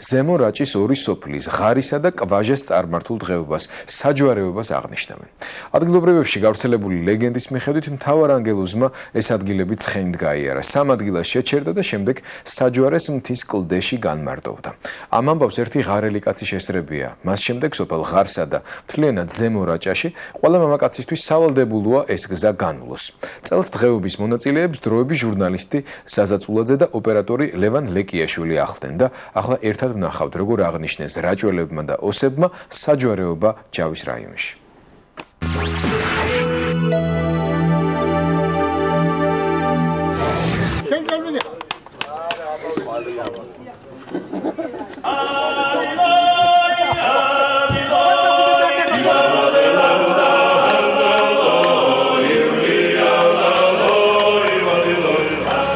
ზემო რაჭის ორი სოფლის ღარისა და კვაჟეს წარმართულ დღეობას საჯვარეობას აღნიშნავენ. ადგილობრივებში გავრცელებული ლეგენდის მიხედვით მთავარ ანგელოზმა ეს ადგილები ცხენით გაიარა. 3 ადგილას შეჩერდა და შემდეგ საჯვარეს მთის კლდეში განმარტოვდა. ამ ამბავს ერთი ღარელი კაცი შესწრებია. მას შემდეგ სოფელ ღარსა და მთლიანად ზემო რაჭაში ყველა მამაკაცისთვის სავალდებულოა ეს გზა განვლოს. წელს დღეობის მონაწილეებს დროების ჟურნალისტი ზაზა წულაძე და ოპერატორი ლევან ლეკიაშვილი ახლდნენ და ახლა ერთად ვნახავთ, როგორ აღნიშნეს რაჭველებმა და ოსებმა საჯვარეობა ჯავის რაიონში.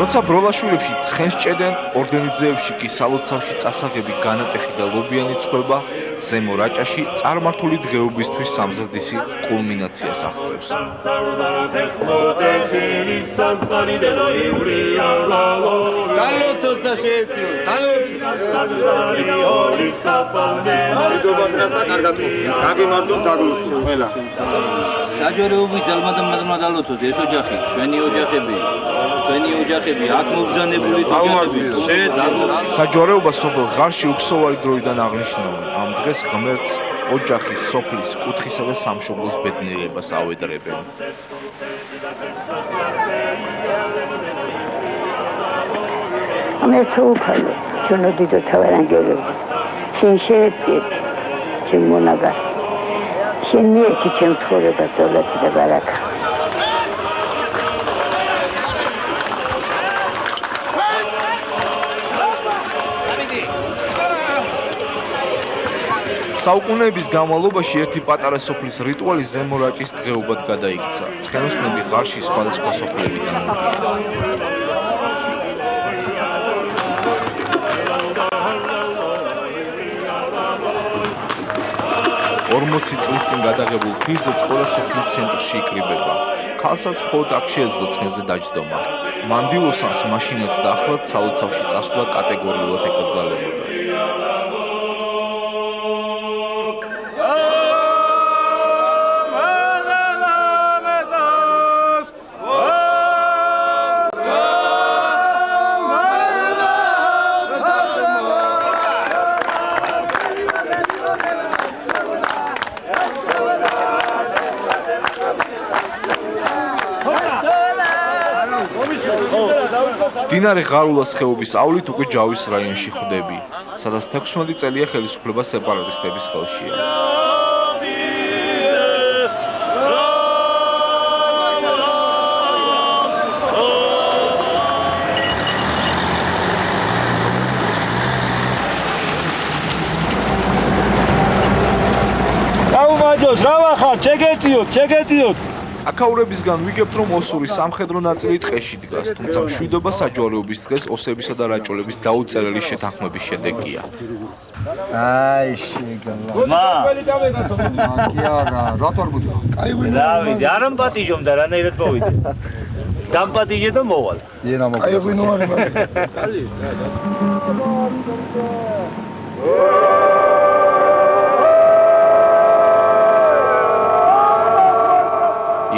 როცა ბროლაშვილებში ცხენს ჭედენ, ორდენიძეებში კი სალოცავში წასაღები განატეხი და ლობიანი წვება, ზემო რაჭაში წარმართული დღეობისთვის სამზადისი კულმინაციას აღწევს. საჯვარეობის ძალმადამადმა დალოცოს ეს ოჯახი, ჩვენი ოჯახები, ჩვენი ოჯახები, აქ მობრძანებული ოჯახები. საჯვარეობა სოფელ ღარში უქსოვარი დროიდან აღნიშნავენ. ამ დღეს ღმერთს ოჯახის, სოფლის, კუთხისა და სამშობლოს ბედნიერებას ავედრებენ. ღმერთო უფალო, ჩვენო დიდო თავარანგელო, შენ შეეწიეთ, ჩემ მონაგარ, შენ მიეცი ჩემ ცხოვრებას დოლეთი და ბარაკა. საუკუნეების განმავლობაში ერთი პატარა სოფლის რიტუალი ზემო რაჭის დღეობად გადაიქცა. ცხენოსნები ღარში სხვადასხვა სოფლებიდან მოვიდნენ. 40 წლის წინ გადაღებულ ფილმზე ყველა სოფლის ცენტრში იკრიბება. ქალსაც მხოლოდ აქ შეეძლო ცხენზე დაჯდომა. მანდილოსანს მაშინაც და ახლად სალოცავში წასვლა კატეგორიულად ეკრძალებოდა. დინარე ღარულას ხეობის ავლით უკვე ჯავის რაიონში ხვდები, სადაც 16 წელია ხელისუფლება სეპარატისტების ხელშია. გაუმაჯოს, რა ვახავთ, შეგეწიოთ. აქაურებისგან ვიგებთ, რომ ოსური სამხედრო ნაწილი ტყეში დგას, თუმცა მშვიდობა საჯვარეობის დღეს ოსებისა და რაჭველების დაუწერელი შეთანხმების შედეგია. აი, შეგამა. რატო არ მოდიხარ? დავიდი, არ ამპატიჟომ და რანაირად მოვიდე. დამპატიჟე და მოვალ. აი, ვინო არის მაგ.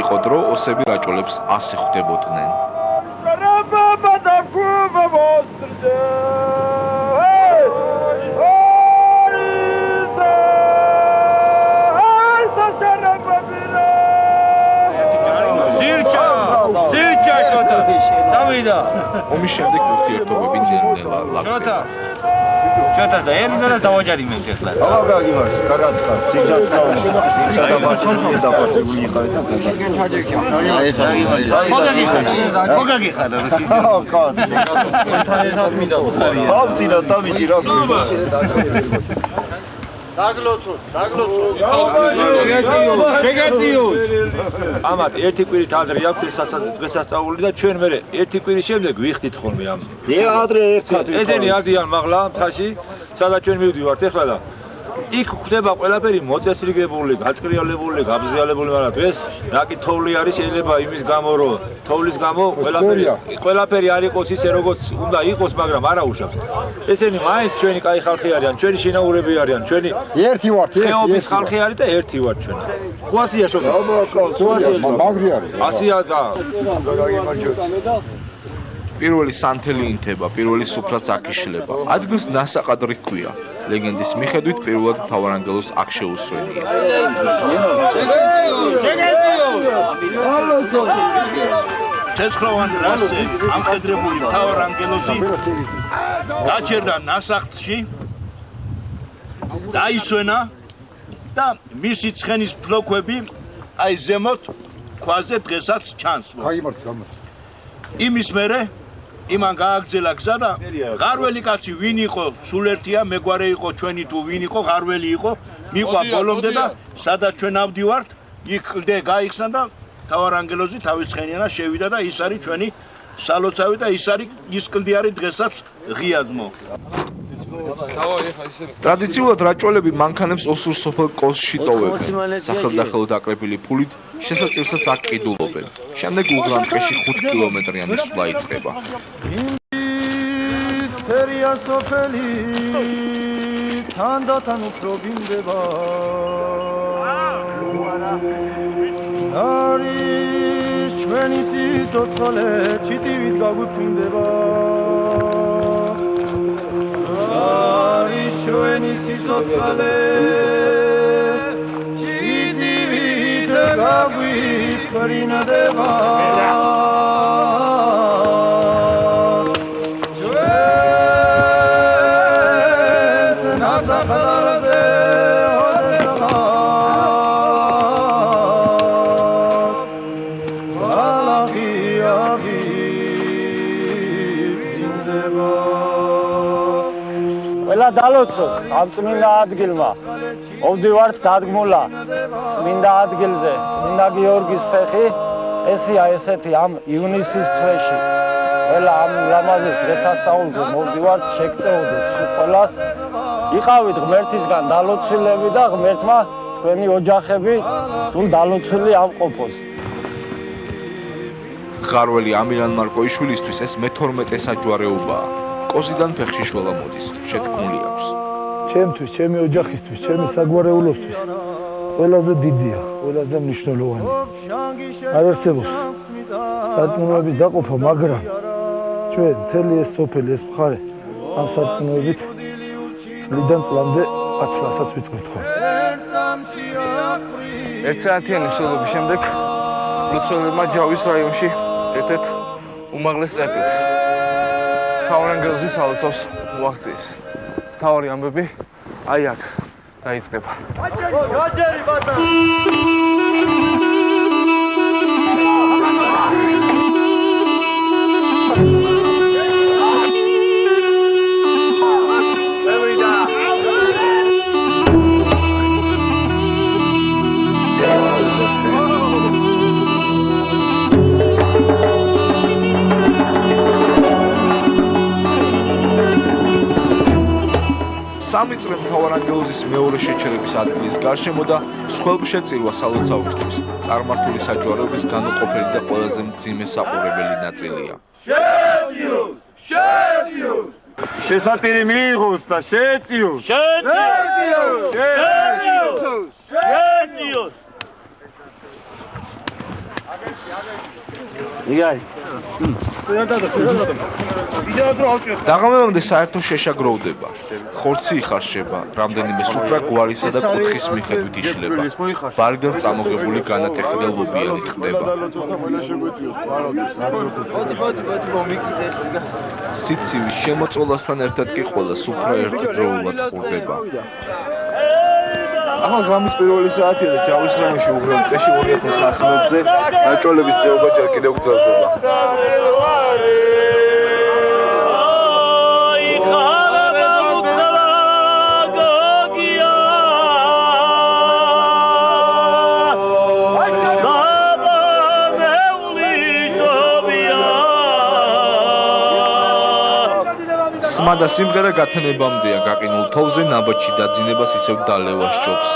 იყო დრო ოსები რაჭველებს ასე ხვდებოდნენ. ომის შემდეგ ურთიერთობები ნელ-ნელა ლაგდება. ჩათა და ელინორას დავაჯარი მე ახლა. ავაგა გიმარს, კარგად ხარ, სიჟას ხარ. სიდაბასებული დაფასებული ხარ. მოგაგი ხარ. კაც. კონთან მინდა ვხარი. ავწინა დავიჭი რა. დაგლოცო. შეგეწიო. ამათ ერთი კვირით აზრი აქვს ეს დღესასწაული და ჩვენ მე ერთი კვირის შემდეგ ვიხდით ხოლმე ამ. მე ადრე ერთი. ესენი ადიან მაღლა მთაში, სადაც ჩვენ მივდივართ ეხლა და იქ ხდება ყველაფერი მოწესრიგებული, გაწყრიალებული, გაბზიალებული, მაგრამ დღეს რა კი თოვლი არის შეიძლება იმის გამო რომ თოვლის გამო ყველაფერი არ იყოს ისე როგორც უნდა იყოს, მაგრამ არა უშავს. ესენი მაინც ჩვენი კაი ხალხი არიან, ჩვენი შინაურები არიან, ჩვენი ერთი ვართ, ხეობის ხალხი არის და ერთი ვართ ჩვენ. ხუასია შოქი. მაგრი არის. ასია და პირველი სანთელი ინთება, პირველი სუფრაც აქ იშლება. ადგილს ნასაყადრი ჰქვია. ლეგენდის მიხედვით პირველად მთავარანგელოს აქ შეუსვენია. ცეცხლოვანი რასე ამხედრებული მთავარანგელოზი გაჩერდა ნასახლში, დაისვენა და მისი ცხენის ფლოქვები აი ზემოთ ქვაზე დღესაც ჩანს. იმის მერე იმან გააგზელა გზა და ღარველი კაცი ვინ იყო, სულ ერთია, მეგვარე იყო ჩვენი თუ ვინ იყო, ღარველი იყო, მიყვა ბოლომდე და სადაც ჩვენ ავდივართ, იქ კლდე გაიხსნა და მთავარანგელოზი თავის ცხენიანა შევიდა და ის არის ჩვენი სალოცავი და ის არის ის კლდი არის დღესაც ღიაზმო. ტრადიციულად რაჭველები მანქანებს ოსურ სოფელ კოსში ტოვებენ. სახელდახელოდ აკრეფილი ფულით შესაძლოა აქ ყიდულობენ. შემდეგ უღლანტყეში 5 კილომეტრიანი სვლა იწყება. ფერია სოფელი თანდათან უფრო გინდება. არის ჩვენი სიცოცხლე ჩიტივით გაგვიფრინდება. არის ჩვენი სიცოცხლე ჩიტივით გაგვიფრინდება. ჩვენს ნასახლზე დალოცოს ამ წმინდა ადგილმა. ოვდივართ დადგმულა წმინდა ადგილზე, წმინდა გიორგის ფეხი. წესია ესეთი ამ ივნისის თვეში. ყველა ამ ლამაზი დღესასწაულზე მოვდივართ, შეგწეოდეთ სულ ყველას. იყავით ღმერთისგან დალოცილები და ღმერთმა თქვენი ოჯახები სულ დალოცილი ამყოფოს. ღარველი ამირან მარკოიშვილისთვის ეს მე-12 საჯვარეობაა. კოზიდან ფეხში შველა მოდის, შეთქმული აქვს. ჩემთვის, ჩემი ოჯახისთვის, ჩემი საგვარეულოსთვის ყველაზე დიდია, ყველაზე მნიშვნელოვანი. არ არსებობს სარწმუნოების დაყოფა, მაგრამ ჩვენ მთელი ეს სოფელი, ეს მხარე ამ სარწმუნოებით წლიდან წლამდე ათვლასაც ვიწყებთ ხოლმე. ერთსაათიანი მსვლელობის შემდეგ ლოცველებმა ჯავის რაიონში ერთ-ერთ უმაღლეს წერტილს მთავარანგელოზის სალოცავს მოაღწიეს. მთავარი ამბები აი აქ დაიწყება. სამი წრე მთავარანგელოზის მეორე შეჩერების ადგილის გარშემო და მსხვერპლშეწირვა სალოცავისთვის წარმართული საჯვარეობის განუყოფელი და ყველაზე მძიმე საყურებელი ნაწილია. შესატირი მიიღოს და შეეწიოს. დაღამებამდე საერთო შეშაგროვდება. ხორცი იხარშება, რამდენიმე სუფრა გვარისა და კუთხის მიხედვით იშლება. ბარიდან წამოგებული განატეხი და ლობიანი ხდება. სიცივის შემოწოლასთან ერთად კი ყველა სუფრა ერთდროულად ხურდება. ახლა გამის პირველი საათია და ჯავის რაიონში უღრანტყეში 2100 მეტრზე რაჭველების დეობა ჯერ კიდევ გრძელდება. სმა მანდა სიმღერა გათანებამდეა გაყინულ თოვზე ნაბაჯში დაძინებას ისევ დალევა სჯობს.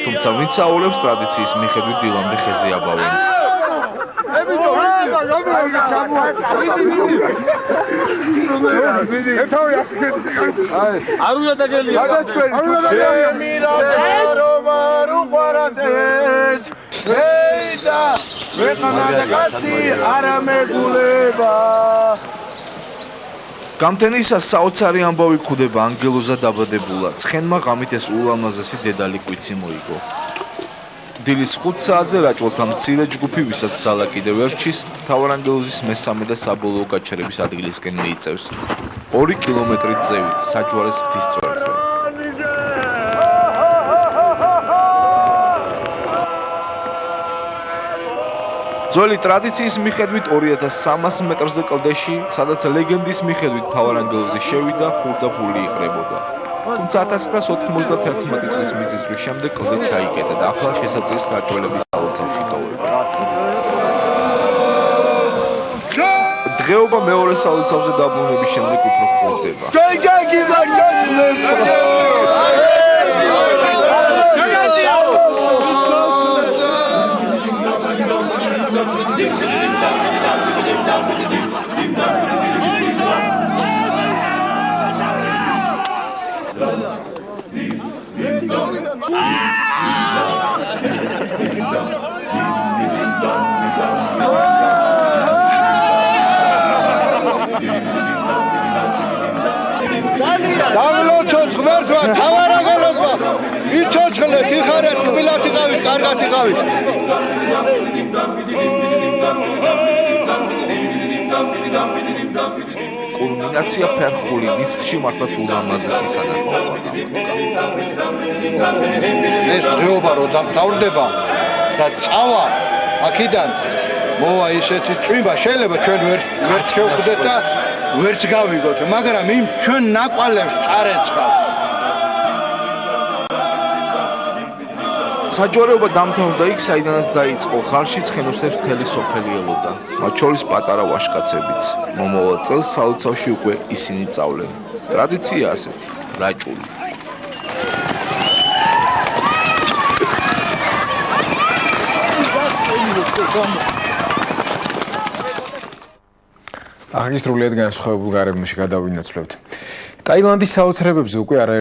თუმცა ვინც აულებს ტრადიციის მიხედვით დილამდე ხეზე აბავენ. გამთენისას საოცარი ამბავი გვხვდება ანგელოზა დაბადებულა. ცხენმა ღამით ეს ულამაზესი დედალი კვიცი მოიგო. დილის 5 საათზე რაჭველთა მცირე ჯგუფი, ვისაც ძალა კიდევ ვერ რჩის, მთავარანგელოზის მესამე და საბოლოო გაჩერების ადგილისკენ მიიწევს. 2 კილომეტრით ზევით საჯვარეს მთისწვერზე. ძველი ტრადიციის მიხედვით 2300 მეტრზე კლდეში, სადაც ლეგენდის მიხედვით მთავარანგელოზი შევიდა, ხურდაფული იყრებოდა. თუმცა 1991 წლის მიწისძვრის შემდეგ კლდე ჩაიკეტა და ახლა შესაძლოა რაჭველების სალოცავში ტოვება. დღეობა მეორე სალოცავზე დაბრუნების შემდეგ უფრო ხურდება. დავლოცოთ ღმერთმა თავარაგელობა იცოცხლეთ იხარეთ თბილად იყავით კარგად იყავით კულმინაცია ფერხული დისკში მართლაც ულამაზესი სანახაობა გამოდგა. ეს დღეობა რო დამთავრდება და წავა აქედან მოვა ისეთი წვიმა შეიძლება ჩვენ ვერც შევხვდეთ და ვერც გავიგოთ, მაგრამ იმ ჩვენ ნაკვალებს წარეცხავს. საჯვარეობა დამთავრდა იქ, საიდანაც დაიწყო ხარში ცხენოსნებს მთელი სოფელი ელოდა, მათ შორის პატარა ვაჟკაცებიც. მომავალ წელს სალოცავში უკვე ისინი წავლენ. ტრადიცია ასეთი, რაჭული. აღნიშნულიად განსხვავებულ გარემოში გადავინაცვლებთ. ტაილანდის საოცრებებზე უკვე